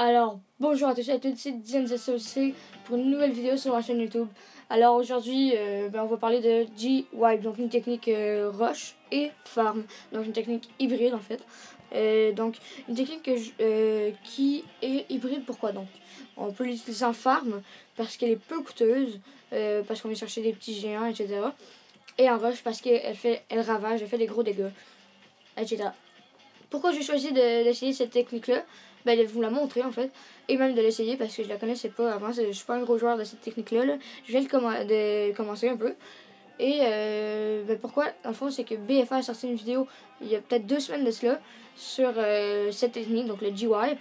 Alors, bonjour à tous et à toutes, c'est Diane SOC pour une nouvelle vidéo sur ma chaîne YouTube. Alors aujourd'hui, on va parler de G-Wipe, donc une technique rush et farm, donc une technique hybride en fait. Donc une technique qui est hybride, pourquoi donc? On peut l'utiliser en farm parce qu'elle est peu coûteuse, parce qu'on vient chercher des petits géants, etc. Et en rush parce elle ravage, elle fait des gros dégâts, etc. Pourquoi j'ai choisi d'essayer cette technique-là? De vous la montrer en fait, et même de l'essayer parce que je la connaissais pas avant. Je suis pas un gros joueur de cette technique-là. Je viens de commencer un peu. Et pourquoi? Dans le fond, c'est que BFA a sorti une vidéo il y a peut-être 2 semaines de cela sur cette technique, donc le G-Wipe.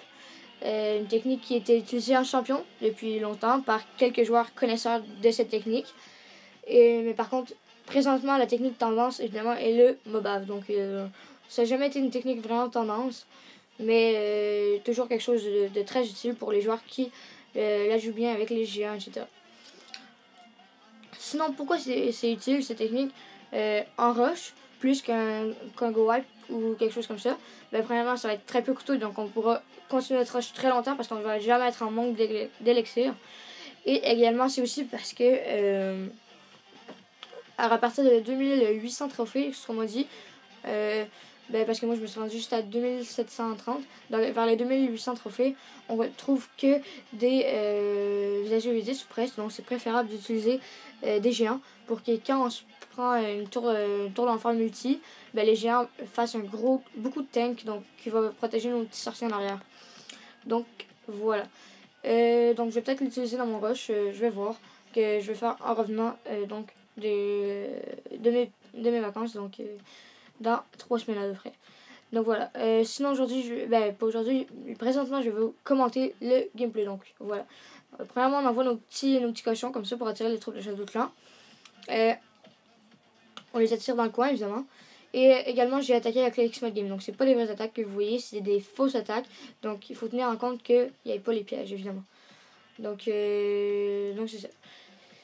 Une technique qui était utilisée en champion depuis longtemps par quelques joueurs connaisseurs de cette technique. Mais par contre, présentement, la technique tendance, évidemment, est le MOBAV. Donc, ça n'a jamais été une technique vraiment tendance, mais toujours quelque chose de très utile pour les joueurs qui la jouent bien avec les géants, etc. Sinon, pourquoi c'est utile cette technique en rush, plus qu'un go wipe ou quelque chose comme ça? Premièrement, ça va être très peu coûteux, donc on pourra continuer notre rush très longtemps parce qu'on ne va jamais être en manque d'élixir. Et également, c'est aussi parce que à partir de 2800 trophées, ce qu'on m'a dit, parce que moi je me suis rendu juste à 2730, donc vers les 2800 trophées, on trouve que des AG10 ou presque, donc c'est préférable d'utiliser des géants pour que quand on se prend une tour d'enfer multi, les géants fassent beaucoup de tank, donc qui va protéger nos petits sorciers en arrière. Donc voilà. Donc je vais peut-être l'utiliser dans mon rush, je vais voir, que je vais faire en revenant donc de mes vacances, donc dans 3 semaines à peu près. Donc voilà. Sinon aujourd'hui, pas aujourd'hui, présentement je vais vous commenter le gameplay. Donc voilà. Premièrement, on envoie nos petits cochons comme ça pour attirer les troupes de Shadow Clan. On les attire dans le coin évidemment. Et également j'ai attaqué avec le X-Mod Game. Donc c'est pas des vraies attaques que vous voyez, c'est des fausses attaques. Donc il faut tenir en compte qu'il n'y ait pas les pièges évidemment. Donc c'est ça.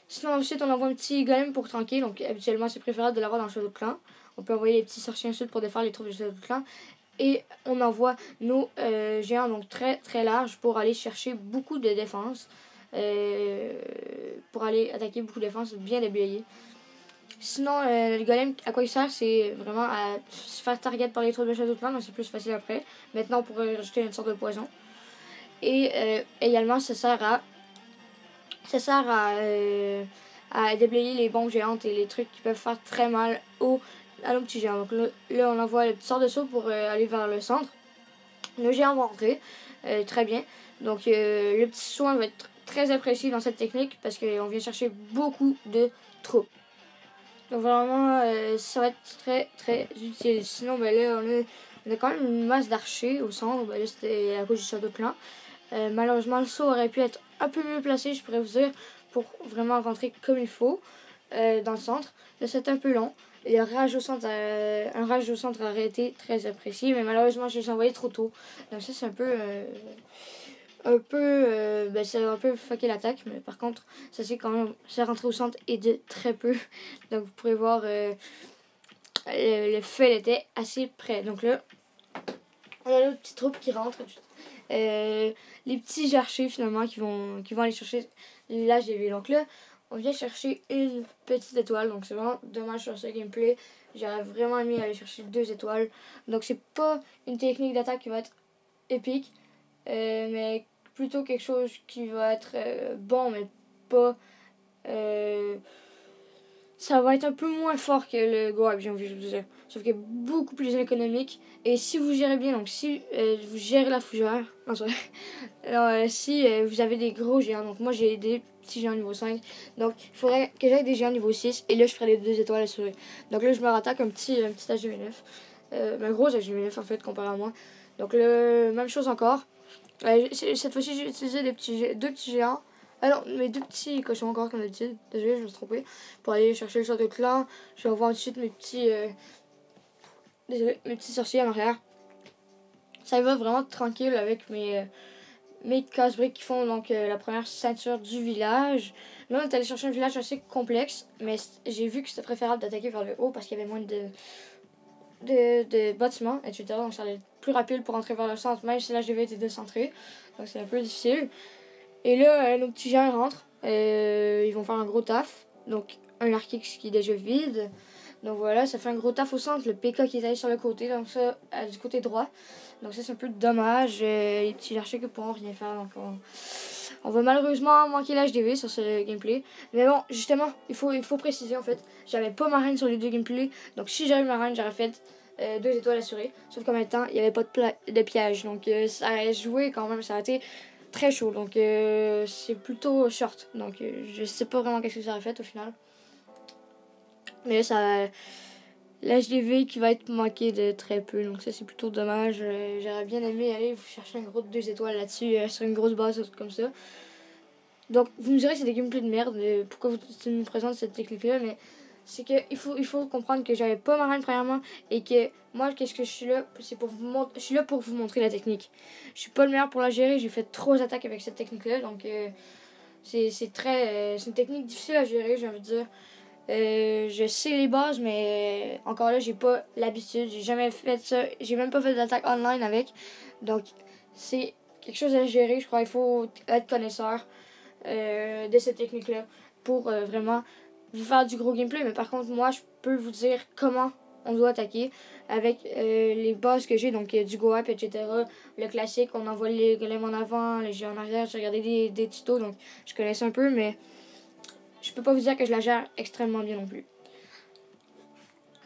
Sinon ensuite on envoie un petit golem pour tranquille. Donc habituellement c'est préférable de l'avoir dans le Shadow Clan. On peut envoyer les petits sorciers ensuite pour défaire les troupes de Shadow Clan. Et on envoie nos géants donc très très larges pour aller chercher beaucoup de défense. Pour aller attaquer beaucoup de défense bien déblayé. Sinon, le golem, à quoi il sert? C'est vraiment à se faire target par les troupes de Shadow Clan, donc c'est plus facile après. Maintenant, on pourrait rajouter une sorte de poison. Et également, ça sert à déblayer les bombes géantes et les trucs qui peuvent faire très mal à nos petits géants. Donc là on envoie le petit sort de saut pour aller vers le centre. Nos géants vont rentrer très bien. Donc le petit soin va être très apprécié dans cette technique parce qu'on vient chercher beaucoup de troupes. Donc vraiment, ça va être très très utile. Sinon, là, on a quand même une masse d'archers au centre. Là, c'était à cause du Shadow Clan. Malheureusement, le saut aurait pu être un peu mieux placé, je pourrais vous dire, pour vraiment rentrer comme il faut dans le centre. Là, c'est un peu long. Et un rage au centre aurait été très apprécié, mais malheureusement, je l'ai envoyé trop tôt. Donc ça, c'est ça a un peu fucké l'attaque, mais par contre ça c'est quand même, c'est rentré au centre et de très peu. Donc vous pourrez voir le feu était assez près. Donc là on a nos petites troupes qui rentrent, les petits archers finalement qui vont aller chercher l'AGV. Donc là on vient chercher une petite étoile, donc c'est vraiment dommage sur ce gameplay. J'aurais vraiment aimé aller chercher 2 étoiles. Donc c'est pas une technique d'attaque qui va être épique, mais plutôt quelque chose qui va être bon, mais pas ça va être un peu moins fort que le Go Wipe, j'ai envie de vous dire, sauf que beaucoup plus économique. Et si vous gérez bien, donc si vous gérez la fougère, si vous avez des gros géants, donc moi j'ai des petits géants niveau 5, donc il faudrait que j'aille des géants niveau 6, et là je ferai les 2 étoiles assurées. Donc là je me rattaque un petit AG9, un gros AG9 en fait comparé à moi. Donc même chose encore. Cette fois-ci, j'ai utilisé 2 petits géants. Ah non, mais 2 petits cochons encore, comme d'habitude. Désolé, je me suis trompé. Pour aller chercher le Shadow Clan. Je vais envoyer ensuite mes petits sorciers en arrière. Ça va vraiment tranquille avec mes casse-briques qui font donc la première ceinture du village. Là, on est allé chercher un village assez complexe. Mais j'ai vu que c'était préférable d'attaquer vers le haut parce qu'il y avait moins de bâtiments, etc. Donc ça allait plus rapide pour entrer vers le centre, même si l'HDV était décentré. Donc c'est un peu difficile. Et là, nos petits gens rentrent. Ils vont faire un gros taf. Donc un Arc-X qui est déjà vide. Donc voilà, ça fait un gros taf au centre. Le PK qui est allé sur le côté, donc ça, du côté droit. Donc ça, c'est un peu dommage. Les petits archers qui pourront rien faire. Donc on va malheureusement manquer l'HDV sur ce gameplay. Mais bon, justement, il faut préciser en fait. J'avais pas ma reine sur les deux gameplays. Donc si j'avais ma reine, j'aurais fait 2 étoiles assurées. Sauf qu'en même temps, il n'y avait pas de piège. Donc ça a joué quand même, ça a été très chaud. Donc c'est plutôt short. Donc je sais pas vraiment qu'est-ce que ça aurait fait au final. Mais là, ça... l'HDV qui va être manqué de très peu. Donc ça, c'est plutôt dommage. J'aurais bien aimé aller vous chercher un gros 2 étoiles là-dessus, sur une grosse base comme ça. Donc vous me direz que c'est des gameplays de merde. Pourquoi tu me présentes cette technique-là? Mais c'est qu'il faut comprendre que j'avais pas ma reine premièrement. Et que moi, qu'est-ce que je suis là? C'est pour je suis là pour vous montrer la technique. Je suis pas le meilleur pour la gérer. J'ai fait trop d'attaques avec cette technique-là. Donc c'est une technique difficile à gérer, j'ai envie de dire. Je sais les bases, mais encore là, j'ai pas l'habitude. J'ai jamais fait ça. J'ai même pas fait d'attaque online avec. Donc, c'est quelque chose à gérer. Je crois qu'il faut être connaisseur de cette technique-là pour vraiment vous faire du gros gameplay. Mais par contre, moi, je peux vous dire comment on doit attaquer avec les bases que j'ai. Donc, du go-up, etc. Le classique, on envoie les golems en avant, les jeux en arrière. J'ai regardé des tutos, donc je connais ça un peu, mais je peux pas vous dire que je la gère extrêmement bien non plus.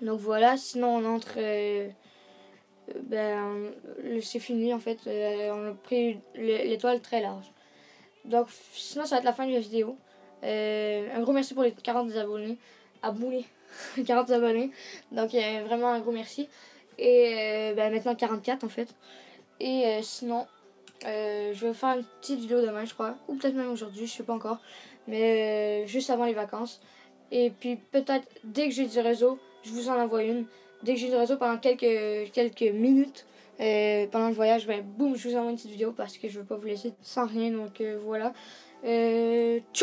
Donc voilà, sinon on entre... c'est fini en fait. On a pris l'étoile très large. Donc sinon ça va être la fin de la vidéo. Un gros merci pour les 40 abonnés. 40 abonnés. Donc vraiment un gros merci. Et maintenant 44 en fait. Et sinon... je vais faire une petite vidéo demain, je crois. Ou peut-être même aujourd'hui, je sais pas encore. Mais juste avant les vacances. Et puis peut-être dès que j'ai du réseau, je vous en envoie une. Dès que j'ai du réseau pendant quelques minutes, pendant le voyage, boum, je vous envoie une petite vidéo parce que je veux pas vous laisser sans rien. Donc voilà. Ciao!